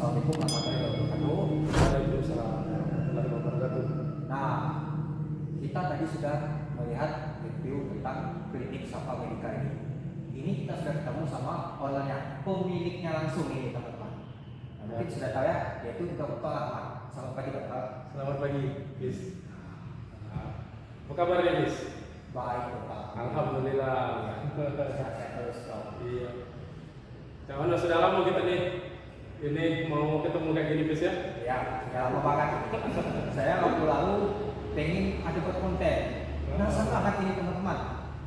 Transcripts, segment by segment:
Assalamualaikum warahmatullahi wabarakatuh. Waalaikumsalam warahmatullahi wabarakatuh. Nah, kita tadi sudah melihat review tentang klinik Safa Medica ini. Ini kita sudah ketemu sama ownernya, pemiliknya langsung ini teman-teman. Nah, mungkin sudah tahu ya, yaitu Dr. Ahmad. Selamat pagi Dokter. Selamat pagi, Bis. Apa kabarnya, Bis? Baik Dokter. Alhamdulillah. Sehat-sehat terus Dok. Iya. Jangan sudah lama kita nih. Ini mau ketemu kayak gini, Bis ya? Ya, sudah lama banget. Saya waktu lalu pengen ada buat konten. Penasaran banget ini teman-teman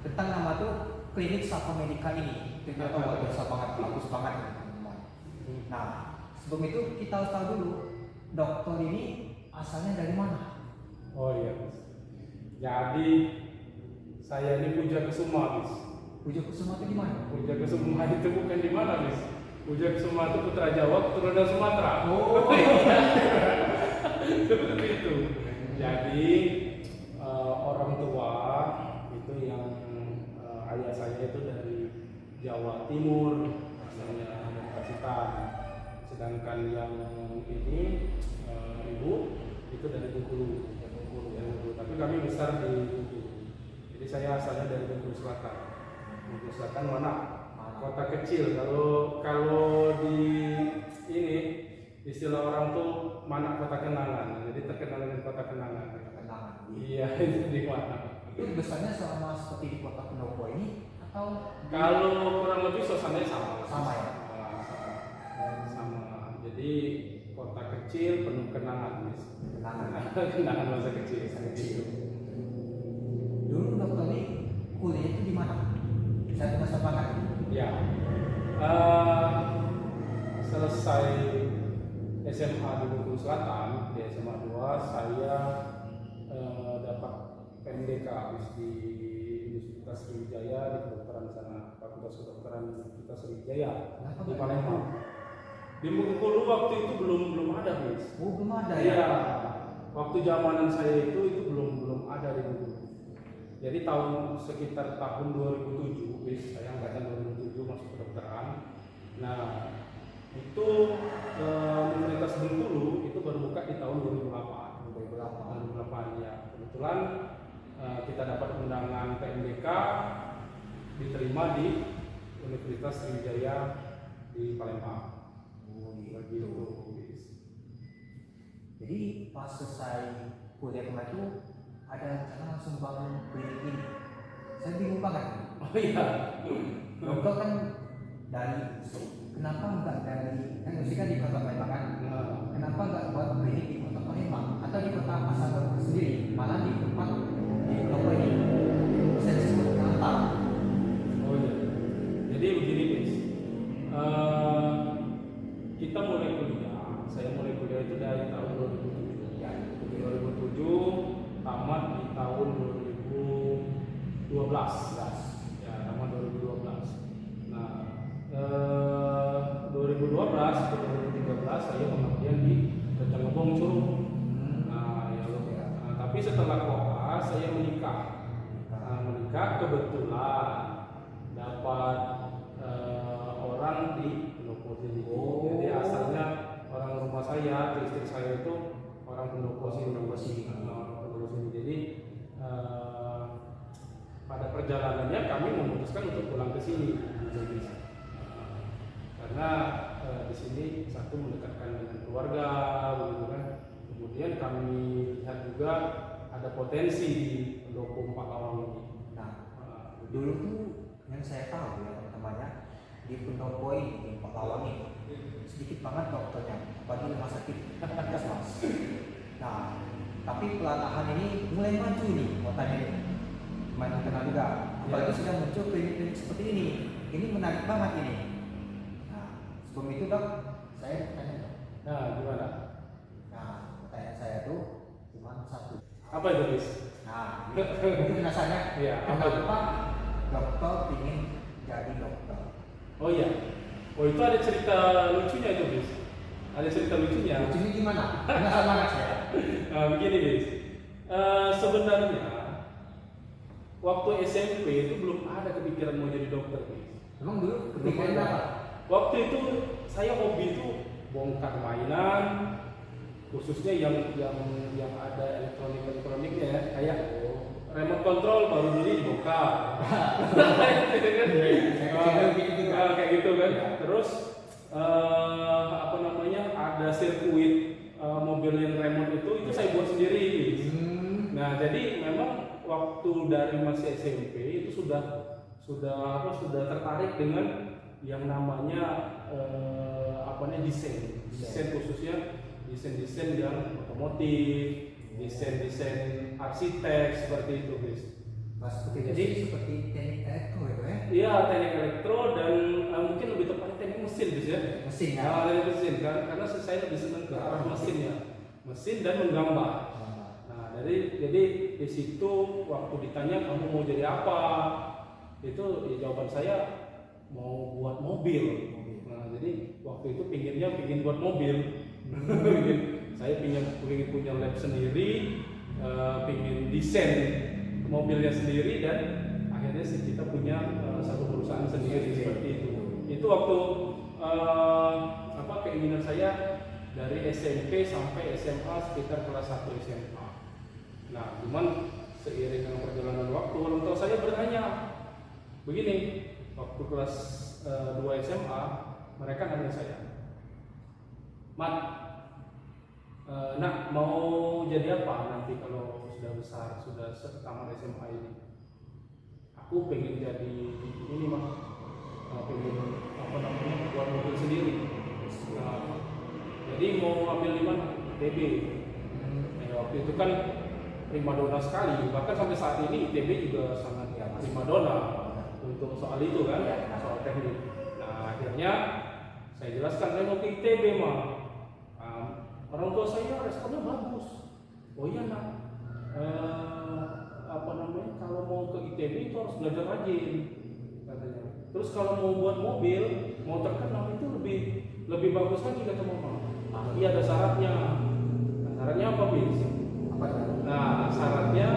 tentang nama tuh klinik Safa Medica ini. Ternyata luar biasa banget, bagus banget teman-teman. Nah, sebelum itu kita harus tahu dulu dokter ini asalnya dari mana? Oh iya, Bis. Jadi saya ini Puja Kusuma, Bis. Puja Kusuma itu di mana? Puja Kusuma itu bukan di mana, Bis. Puja Kusuma itu putra Jawa, keturunan Sumatera. Oh, Seperti itu. Jadi orang tua itu yang ayah saya itu dari Jawa Timur, asalnya dari Pacitan. Sedangkan yang ini ibu itu dari Bengkulu. Tapi kami besar di Bengkulu. Jadi saya asalnya dari Bengkulu Selatan. Bengkulu Selatan mana? Kota kecil. Kalau di ini istilah orang tuh mana kota kenangan. Jadi terkenal dengan kota kenangan. kenangan. Iya, itu di mana? Itu besarnya selama seperti di kota Pendopo ini atau Kalau kurang lebih suasananya sama. Sama ya? Sama. Jadi kota kecil penuh kenangan, Mis. kenangan? Kenangan masa kecil. Dulu dokter ini kuliah itu di mana? Saya penasaran banget. Ya. Selesai SMA di Bengkulu Selatan, di SMA 2 saya dapat PMDK habis di Universitas Sriwijaya di kedokteran sana, Fakultas Kedokteran Universitas Sriwijaya di Palembang. Di Bengkulu waktu itu belum ada, Bis. Oh, belum ada Iya. ya? Waktu zamanan saya itu belum ada di Bengkulu. Jadi sekitar tahun 2007, Bis, saya angkatan 2007 masuk kedokteran. Nah, itu Universitas Bengkulu itu baru buka di tahun 2008. 2008 ya. Kebetulan kita dapat undangan PMDK diterima di Universitas Sriwijaya di Palembang. Begitu, Bis. Jadi pas selesai kuliah kemarin itu ada rencana langsung bangun klinik ini. Saya bingung banget. Oh iya. Dokter kan dari kenapa enggak dari kan mesti kan di kota Palembang kan? Kenapa enggak buat klinik di kota Palembang atau di kota asal dokter sendiri? Malah di tempat di Pendopo ini saya disebut Kelantan. Oh iya. Jadi begini, Bis. Kita mulai kuliah. Saya mulai kuliah itu dari tahun 2007. Ya, 2007 tamat di tahun 2012. Ya, tamat 2012. Nah, 2012 ke 2013 saya pengabdian di Rejang Curug. Nah, tapi setelah koas saya menikah. Menikah kebetulan dapat orang di Pendopo sini. Jadi asalnya orang rumah saya, istri saya itu orang Pendopo sini. Jadi pada perjalanannya kami memutuskan untuk pulang ke sini. Karena di sini satu mendekatkan dengan keluarga, begitu kan. Kemudian kami lihat juga ada potensi di Pendopo Pakalawang ini. Nah, dulu tuh yang saya tahu ya teman-temannya di Pendopo ini di Pakalawang ini sedikit banget dokternya, bagi rumah sakit puskesmas. Nah, tapi pelatahan ini mulai maju nih kotanya ini. Makin kenal juga. Apalagi sudah muncul klinik-klinik seperti ini. Ini menarik banget ini. Nah, sebelum itu dok, saya tanya dok. Nah, gimana? Nah, pertanyaan saya tuh cuma satu. Apa itu, Bis? Nah, mungkin penasaran Iya, kenapa dokter ingin jadi dokter? Oh iya. Oh itu ada cerita lucunya itu, Bis. Ada cerita lucunya. Lucunya gimana? Penasaran banget saya. Nah, begini, Bis. Sebenarnya waktu SMP itu belum ada kepikiran mau jadi dokter, Bis. Emang dulu kepikiran apa? Waktu itu saya hobi itu bongkar mainan, khususnya yang ada elektroniknya ya, kayak remote control baru beli dibongkar. Kayak gitu kan. Terus apa namanya, ada sirkuit mobil yang remote itu saya buat sendiri. Nah, jadi memang waktu dari masih SMP itu sudah tertarik dengan yang namanya desain khususnya desain yang otomotif, desain arsitek seperti itu, guys. Jadi seperti teknik elektro itu ya? Iya, teknik elektro dan mungkin lebih tepatnya teknik mesin, guys ya. Mesin ya? Teknik mesin kan, karena saya lebih senang ke arah mesinnya, mesin dan menggambar. Nah, jadi di situ waktu ditanya kamu mau jadi apa, itu ya jawaban saya mau buat mobil. Nah, jadi waktu itu pingin buat mobil. Saya pingin punya lab sendiri, pingin desain mobilnya sendiri, dan akhirnya sih kita punya satu perusahaan sendiri seperti itu. Itu waktu keinginan saya dari SMP sampai SMA sekitar kelas 1 SMA. Nah, cuman seiring dengan perjalanan waktu, orang tua saya bertanya begini, waktu kelas 2 SMA mereka nanya saya, "Mat, nak mau jadi apa nanti kalau sudah besar, sudah tamat SMA ini?" "Aku pengen jadi ini mah, pengen buat mobil sendiri." Jadi mau ambil di mana? ITB. Waktu itu kan primadona sekali, bahkan sampai saat ini ITB juga sangat primadona untuk soal itu kan, soal teknik. Nah, akhirnya saya jelaskan saya mau ke ITB mah. Orang tua saya responnya bagus. "Oh iya nak, kalau mau ke ITB itu harus belajar rajin," katanya. "Terus kalau mau buat mobil, mau terkenal itu lebih bagus lagi," kata mama. "Iya, ada syaratnya." Nah, syaratnya apa, Bis? Apa itu? Nah, syaratnya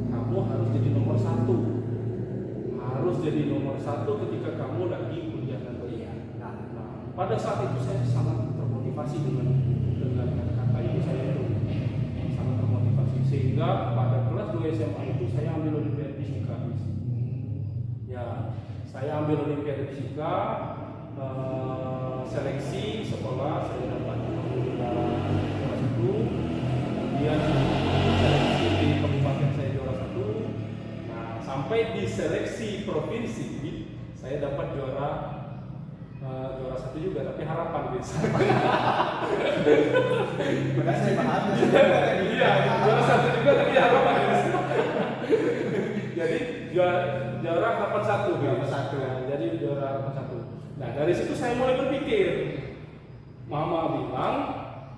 kamu harus jadi nomor 1. Harus jadi nomor 1 ketika kamu lagi kuliah nanti. Nah, pada saat itu saya sangat termotivasi dengan kata ibu saya itu, sangat termotivasi, sehingga pada kelas 2 SMA itu saya ambil olimpiade fisika. Ya, saya ambil olimpiade fisika, seleksi sekolah saya dapat juara 1, kemudian seleksi di kabupaten saya juara 1. Nah, sampai di seleksi provinsi saya dapat juara 1 juga, tapi harapan guys. Padahal saya paham. Iya, juara 1 juga tapi harapan guys. Jadi juara harapan 1 guys. Nah, jadi juara harapan 1. Nah, dari situ saya mulai berpikir. Mama bilang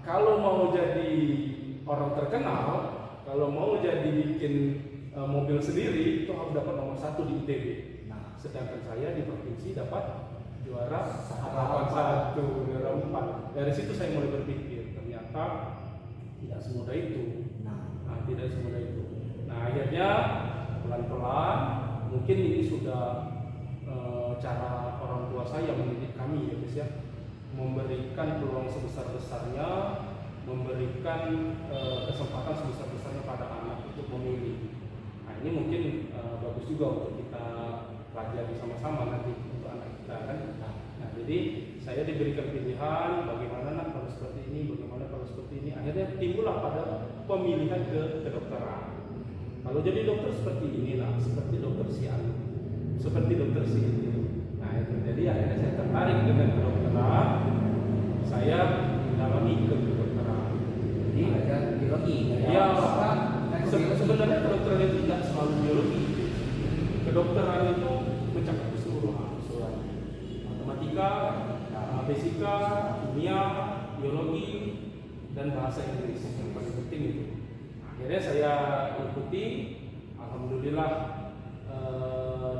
kalau mau jadi orang terkenal, kalau mau jadi bikin mobil sendiri itu harus dapat nomor 1 di ITB. Nah, sedangkan saya di provinsi dapat juara harapan 1, juara 4. Dari situ saya mulai berpikir, ternyata tidak semudah itu. Nah, tidak semudah itu. Nah, akhirnya pelan-pelan, mungkin ini sudah cara orang tua saya mendidik kami ya guys ya, memberikan peluang sebesar-besarnya, memberikan kesempatan sebesar-besarnya pada anak untuk memilih. Nah, ini mungkin bagus juga untuk kita pelajari sama-sama nanti untuk anak kita kan. Nah, jadi saya diberikan pilihan bagaimana nak kalau seperti ini, bagaimana kalau seperti ini. Akhirnya timbullah pada pemilihan ke kedokteran. Kalau jadi dokter seperti inilah, seperti dokter si A, seperti dokter si ini. Nah, itu jadi akhirnya saya tertarik dengan kedokteran. Saya mendalami ke kedokteran. Jadi ada biologi. Ya, sebenarnya kedokteran itu tidak selalu biologi. Kedokteran itu mencakup keseluruhan. Matematika, fisika, kimia, biologi, dan bahasa Inggris yang paling penting itu. Akhirnya saya ikuti, alhamdulillah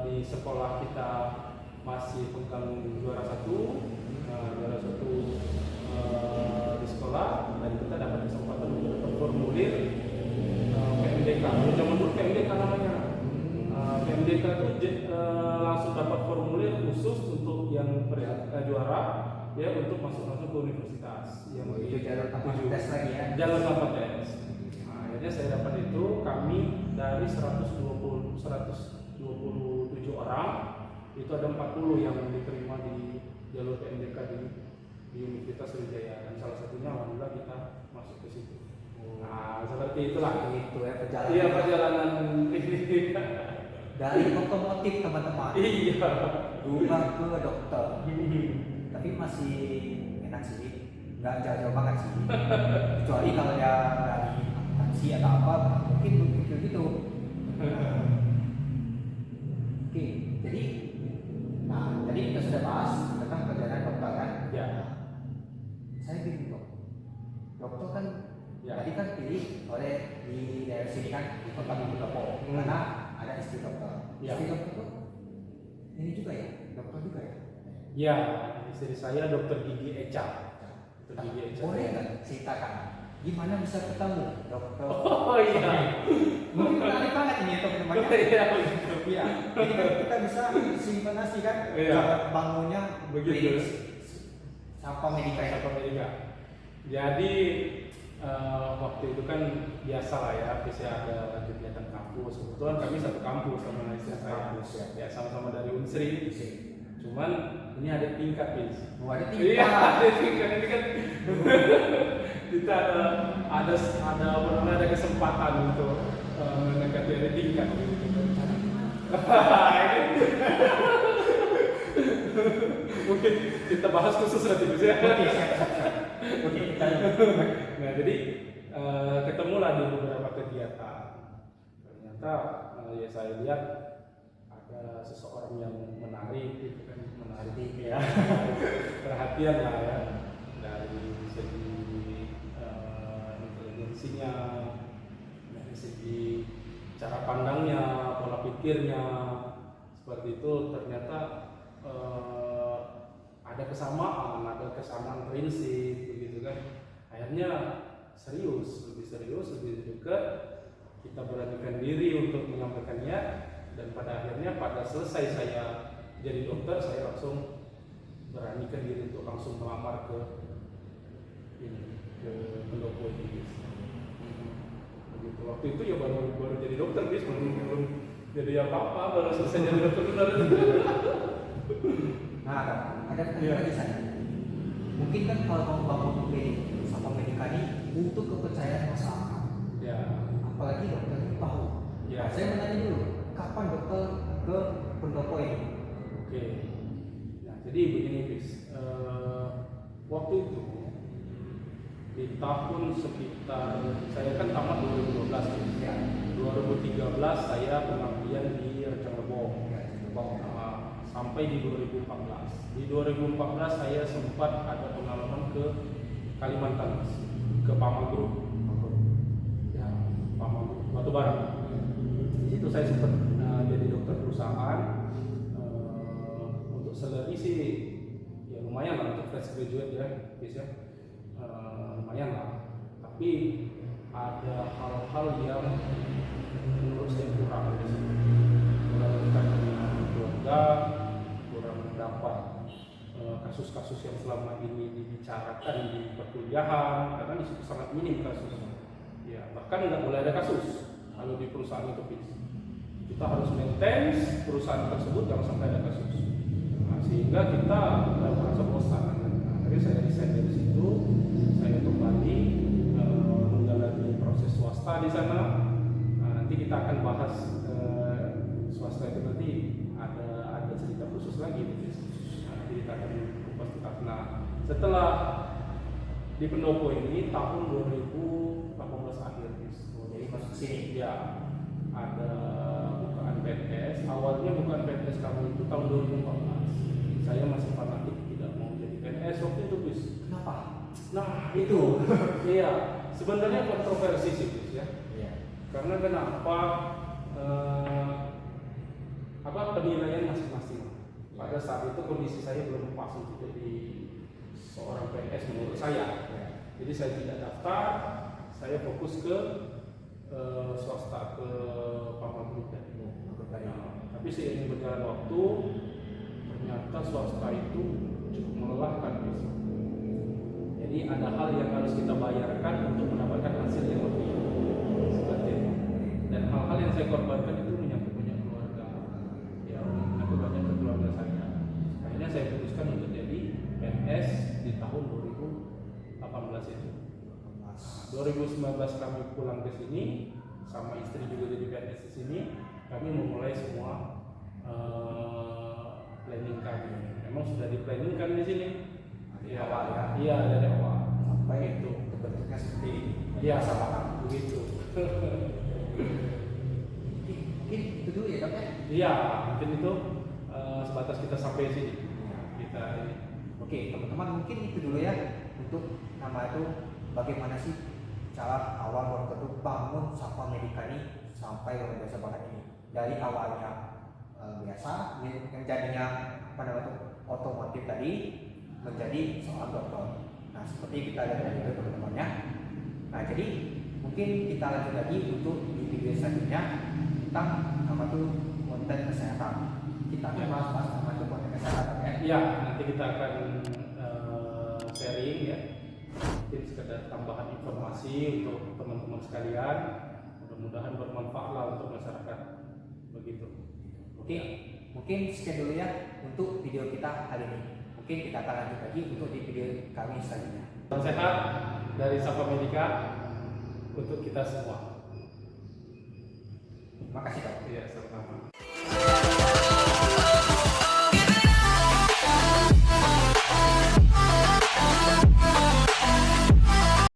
di sekolah kita masih pegang juara 1 di sekolah, dan kita dapat kesempatan untuk dapat formulir PMDK. Zaman dulu PMDK namanya. PMDK itu langsung dapat formulir khusus untuk yang juara, ya untuk masuk ke universitas yang Itu jalur tanpa tes lagi ya. jalur tanpa tes. Nah, akhirnya saya dapat itu, kami dari 127 orang itu ada 40 yang diterima di jalur PMDK di Universitas Sriwijaya, dan salah satunya alhamdulillah kita masuk ke situ. Nah, seperti itulah. Itu ya perjalanan. Iya, perjalanan ini. Dari otomotif teman-teman. Iya. Berubah ke dokter. Tapi masih enak sih, nggak jauh-jauh banget sih. Kecuali kalau dia dari akuntansi atau apa, mungkin begitu gitu. Oke, jadi kita sudah bahas tentang perjalanan dokter kan. Ya. Saya bingung dok. Dokter kan Ya. tadi kan pilih oleh di daerah sini kan di kota Mudopo karena ada istri dokter. Ya. Istri dokter tuh ini juga ya, dokter juga ya. Ya, istri saya Dokter Gigi Eca. Dokter Gigi Eca. Boleh nggak ceritakan gimana bisa ketemu dokter? Oh iya. Mungkin menarik banget ini untuk temannya. Iya. Iya. Jadi kan kita bisa simpanasi kan Iya. cara bangunnya Begitu. Sampai medika ya. Sampai Medika. Jadi waktu itu kan biasa lah ya, biasanya ada kegiatan kampus. Kebetulan kami satu kampus sama istri saya. Kampus, ya. Ya, sama-sama dari Unsri. Cuman ini ada tingkat, bis. Mau ada Iya, tingkat. ada tingkat. Ini kan kita ada ada kesempatan untuk mendekati ada tingkat gitu. Mungkin kita bahas khusus nanti, bis ya. Oke, siap. Oke, kita Nah, jadi ketemulah di beberapa kegiatan. Ternyata ya saya lihat ada seseorang yang menarik, gitu kan, menarik ya, perhatian lah ya, dari segi intelijensinya, dari segi cara pandangnya, pola pikirnya, seperti itu. Ternyata ada kesamaan prinsip, begitu kan. Akhirnya lebih serius, lebih dekat. Kita beranikan diri untuk menyampaikannya, dan pada akhirnya pada selesai saya jadi dokter, saya langsung beranikan diri untuk langsung melamar ke pendopo ini. Begitu. Waktu itu ya baru jadi dokter, bis belum jadi apa-apa, baru selesai jadi dokter benar. Nah, ada pertanyaan di sana. Mungkin kan kalau mau bangun klinik sama medika ini untuk kepercayaan masyarakat. Ya. Apalagi dokter itu tahu. Ya. Saya mau nanya dulu, kapan dokter ke pendopo ini? Oke. Nah, jadi begini, bis. Waktu itu di tahun sekitar saya kan tamat 2012 ya. 2013 saya pengabdian di Rejang Lebong. Sampai di 2014. Di 2014 saya sempat ada pengalaman ke Kalimantan, Mas. Ke Pama Group. Ya, Pama Group Batubara. Di situ saya sempat jadi dokter perusahaan. Untuk salary sih ya lumayan lah untuk fresh graduate ya, bisa lumayan lah. Tapi ada hal-hal yang menurut saya kurang di sini. Kurang dekat dengan keluarga, kurang mendapat kasus-kasus yang selama ini dibicarakan di perkuliahan, karena di situ sangat minim kasus. Ya, bahkan nggak boleh ada kasus kalau di perusahaan itu, kita harus maintain perusahaan tersebut jangan sampai ada kasus. Nah, sehingga kita merasa bosan. Akhirnya saya resign dari situ, saya kembali menjalani proses swasta di sana. Nah, nanti kita akan bahas swasta itu nanti ada cerita khusus lagi. Nanti kita akan kupas tuntas. Nah, setelah di pendopo ini tahun 2018 akhir, Jadi masuk sini. ya ada bukaan PNS. Awalnya bukaan PNS kami itu tahun 2014. Saya masih fanatik tidak mau jadi PNS waktu itu, bis. Kenapa? Nah itu, iya sebenarnya kontroversi sih, bis ya. Iya. Karena kenapa? Penilaian masing-masing. Pada saat itu kondisi saya belum pas untuk jadi seorang PNS menurut saya. Jadi saya tidak daftar, saya fokus ke swasta, ke Pama Group tadi. Tapi seiring berjalan waktu, ternyata swasta itu cukup melelahkan. Jadi ada hal yang harus kita bayarkan untuk mendapatkan hasil yang lebih seperti itu. Dan hal-hal yang saya korbankan itu menyangkut banyak keluarga, ya menyangkut banyak ke keluarga saya. Akhirnya saya putuskan untuk jadi PNS di tahun 2018 itu. 2019 kami pulang ke sini, sama istri juga jadi PNS di sini. Kami memulai semua planning kami. Memang sudah di planning kan di sini. Ya, Awal ya. iya dari awal. Sampai Itu. bentuknya seperti ini. Iya, Sama begitu. Mungkin itu dulu ya dok ya. Iya, mungkin itu sebatas kita sampai sini. Kita ini. Oke teman-teman, mungkin itu dulu ya untuk nama itu bagaimana sih cara awal Bang Teguh bangun Safa Medica ini sampai luar biasa banget ini, dari awalnya biasa yang jadinya apa namanya otomotif tadi menjadi seorang dokter. Nah seperti kita lihat tadi itu teman-teman ya. Nah jadi mungkin kita lanjut lagi untuk di video selanjutnya tentang nama itu konten kesehatan. Kita akan bahas nama itu konten kesehatan ya. Ya, nanti kita akan sharing ya, mungkin sekedar tambahan informasi untuk teman-teman sekalian. Mudah-mudahan bermanfaat lah untuk masyarakat. Begitu. Oke, mungkin sekian dulu ya untuk video kita hari ini. Mungkin kita akan lanjut lagi untuk di video kami selanjutnya. Salam sehat dari Safa Medica untuk kita semua. Terima kasih dok. Iya, sama-sama.